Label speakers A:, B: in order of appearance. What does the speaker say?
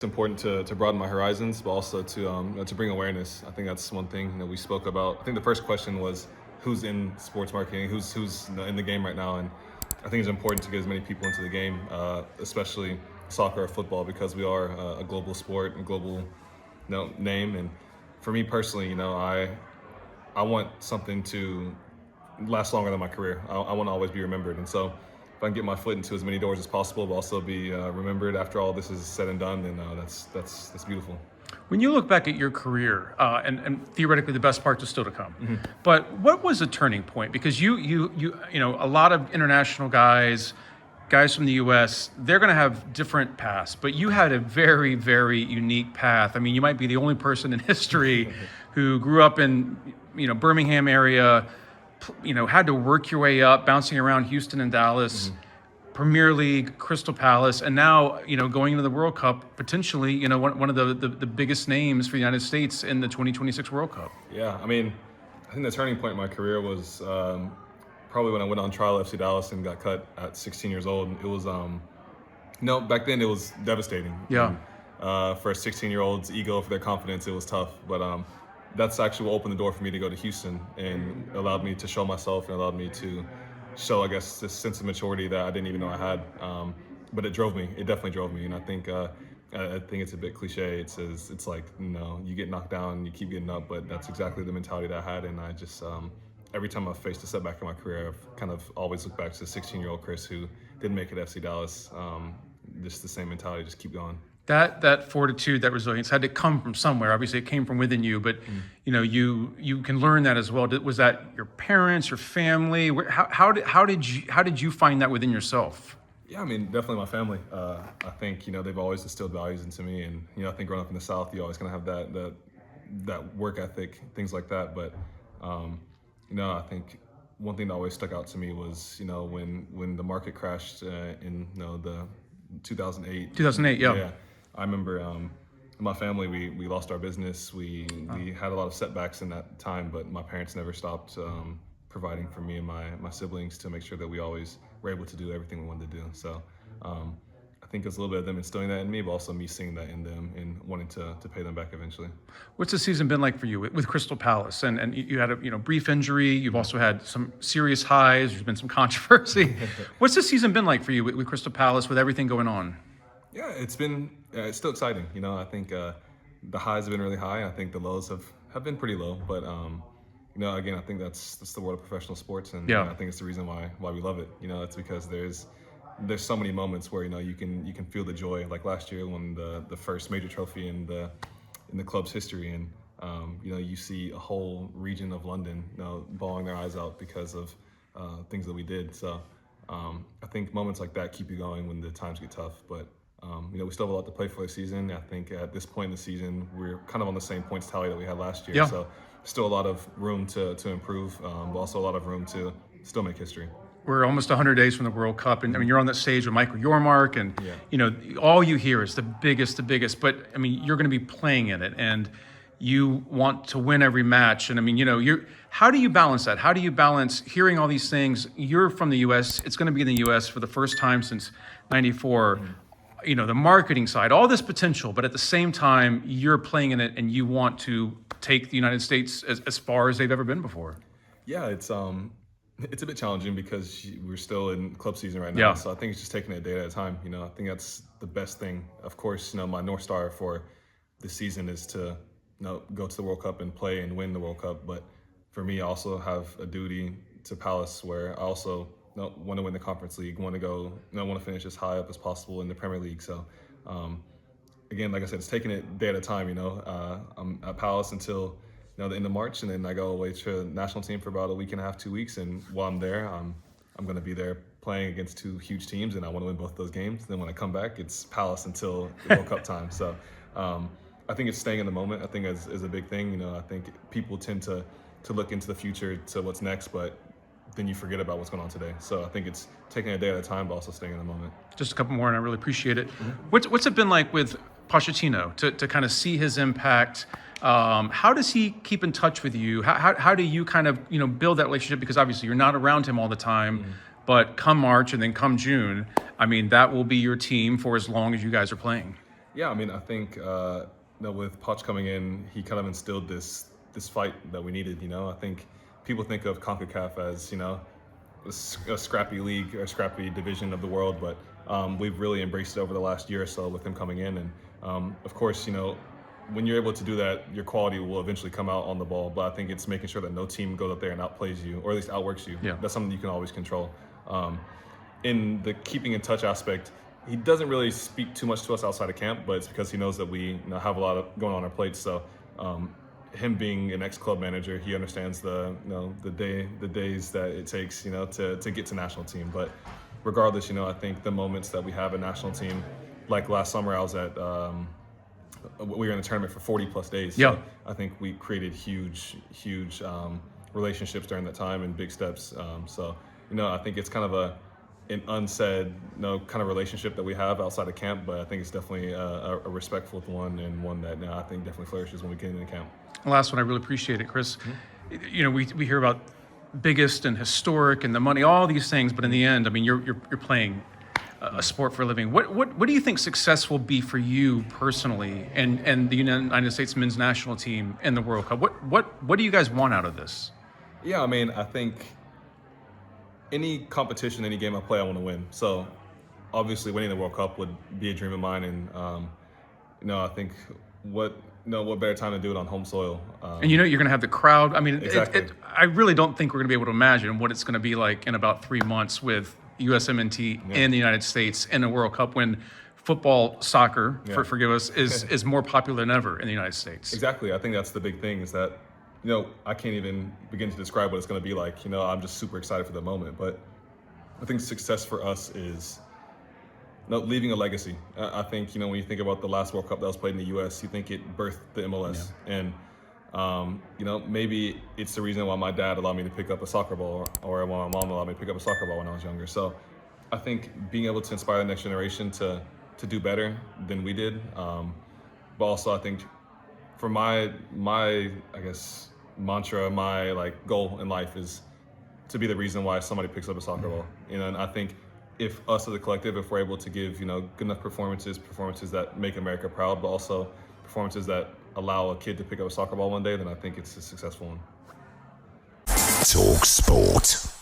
A: It's important to broaden my horizons, but also to bring awareness. I think that's one thing we spoke about. I think the first question was who's in sports marketing, who's in the game right now, and I think it's important to get as many people into the game, especially soccer or football, because we are a global sport and global name. And for me personally, I want something to last longer than my career. I want to always be remembered, and so if I can get my foot into as many doors as possible, but also be remembered after all this is said and done, then that's beautiful.
B: When you look back at your career, and theoretically the best parts are still to come, but what was the turning point? Because you know, a lot of international guys from the U.S., they're going to have different paths, but you had a very, very unique path. I mean, you might be the only person in history who grew up in, Birmingham area, had to work your way up, bouncing around Houston and Dallas, Premier League, Crystal Palace, and now, going into the World Cup, potentially, one of the biggest names for the United States in the 2026 World Cup.
A: Yeah, I mean, I think the turning point in my career was probably when I went on trial at FC Dallas and got cut at 16 years old. It was, back then it was devastating.
B: Yeah.
A: And, for a 16-year-old's ego, for their confidence, it was tough. But that's actually what opened the door for me to go to Houston and allowed me to show myself and allowed me to show, I guess, this sense of maturity that I didn't even know I had. But it drove me. It definitely drove me. And I think it's a bit cliche. It says it's like, you get knocked down, you keep getting up. But that's exactly the mentality that I had. And I just, every time I've faced a setback in my career, I've kind of always looked back to the 16-year-old Chris who didn't make it at FC Dallas. Just the same mentality, just keep going.
B: That fortitude, that resilience had to come from somewhere. Obviously, it came from within you, but you can learn that as well. Was that your parents, your family? How did you find that within yourself?
A: Yeah, I mean, definitely my family. I think they've always instilled values into me, and I think growing up in the South, you always gonna have that work ethic, things like that. But I think one thing that always stuck out to me was when the market crashed in the 2008.
B: 2008, yeah.
A: Yeah. I remember in my family, we lost our business. We had a lot of setbacks in that time, but my parents never stopped providing for me and my siblings to make sure that we always were able to do everything we wanted to do. So I think it's a little bit of them instilling that in me, but also me seeing that in them and wanting to pay them back eventually.
B: What's the season been like for you with Crystal Palace? And you had a brief injury. You've also had some serious highs. There's been some controversy. What's the season been like for you with Crystal Palace with everything going on?
A: Yeah, it's still exciting. I think the highs have been really high. I think the lows have been pretty low. But again, I think that's the world of professional sports, and I think it's the reason why we love it. It's because there's so many moments where you can feel the joy. Like last year, when the first major trophy in the club's history, and you see a whole region of London bawling their eyes out because of things that we did. So I think moments like that keep you going when the times get tough. But we still have a lot to play for the season. I think at this point in the season, we're kind of on the same points tally that we had last year.
B: Yeah.
A: So still a lot of room to improve, but also a lot of room to still make history.
B: We're almost 100 days from the World Cup, and I mean, you're on that stage with Michael Yormark, and all you hear is the biggest. But I mean, you're going to be playing in it, and you want to win every match. And I mean, how do you balance that? How do you balance hearing all these things? You're from the U.S. It's going to be in the U.S. for the first time since '94. The marketing side, all this potential, but at the same time, you're playing in it, and you want to take the United States as far as they've ever been before.
A: Yeah, it's a bit challenging because we're still in club season right now.
B: Yeah.
A: So I think it's just taking it a day at a time. I think that's the best thing. Of course, my North Star for this season is to go to the World Cup and play and win the World Cup. But for me, I also have a duty to Palace where I also want to win the Conference League, want to finish as high up as possible in the Premier League. So again, like I said, it's taking it day at a time. I'm at Palace until the end of March, and then I go away to the national team for about a week and a half, 2 weeks. And while I'm there, I'm going to be there playing against two huge teams, and I want to win both those games. Then when I come back, it's Palace until the World Cup time. So I think it's staying in the moment. I think is a big thing. I think people tend to look into the future to what's next, but then you forget about what's going on today. So I think it's taking a day at a time, but also staying in the moment.
B: Just a couple more, and I really appreciate it. What's it been like with Pochettino to kind of see his impact? How does he keep in touch with you? How do you kind of build that relationship? Because obviously you're not around him all the time, but come March and then come June, I mean, that will be your team for as long as you guys are playing.
A: Yeah, I mean, I think with Poch coming in, he kind of instilled this fight that we needed. I think people think of CONCACAF as a scrappy league or scrappy division of the world, but we've really embraced it over the last year or so with him coming in. And of course, when you're able to do that, your quality will eventually come out on the ball. But I think it's making sure that no team goes up there and outplays you, or at least outworks you.
B: Yeah.
A: That's something you can always control. In the keeping in touch aspect, he doesn't really speak too much to us outside of camp, but it's because he knows that we have a lot of going on our plates. So him being an ex-club manager, he understands the days that it takes to get to national team. But regardless, I think the moments that we have a national team, like last summer, I was at we were in a tournament for 40 plus days.
B: Yeah.
A: So I think we created huge relationships during that time and big steps. So I think it's kind of an unsaid kind of relationship that we have outside of camp, but I think it's definitely a respectful one, and one that I think definitely flourishes when we get into camp.
B: The last one, I really appreciate it, Chris. We hear about biggest and historic and the money, all these things, but in the end, I mean, you're playing a sport for a living. What do you think success will be for you personally and the United States men's national team in the World Cup? What do you guys want out of this?
A: Yeah, I mean, I think any competition, any game I play, I want to win. So obviously winning the World Cup would be a dream of mine, and I think what better time to do it on home soil.
B: And you're going to have the crowd. I mean,
A: Exactly.
B: I really don't think we're going to be able to imagine what it's going to be like in about 3 months with USMNT in the United States in the World Cup, when football, soccer, forgive us, is more popular than ever in the United States.
A: Exactly. I think that's the big thing, is that I can't even begin to describe what it's going to be like. I'm just super excited for the moment. But I think success for us is leaving a legacy. I think, when you think about the last World Cup that was played in the U.S., you think it birthed the MLS. And, maybe it's the reason why my dad allowed me to pick up a soccer ball, or why my mom allowed me to pick up a soccer ball when I was younger. So I think being able to inspire the next generation to do better than we did. But also I think for my I guess mantra, my goal in life is to be the reason why somebody picks up a soccer ball. And I think if us as a collective, if we're able to give good enough performances that make America proud, but also performances that allow a kid to pick up a soccer ball one day, then I think it's a successful one.
C: talkSPORT.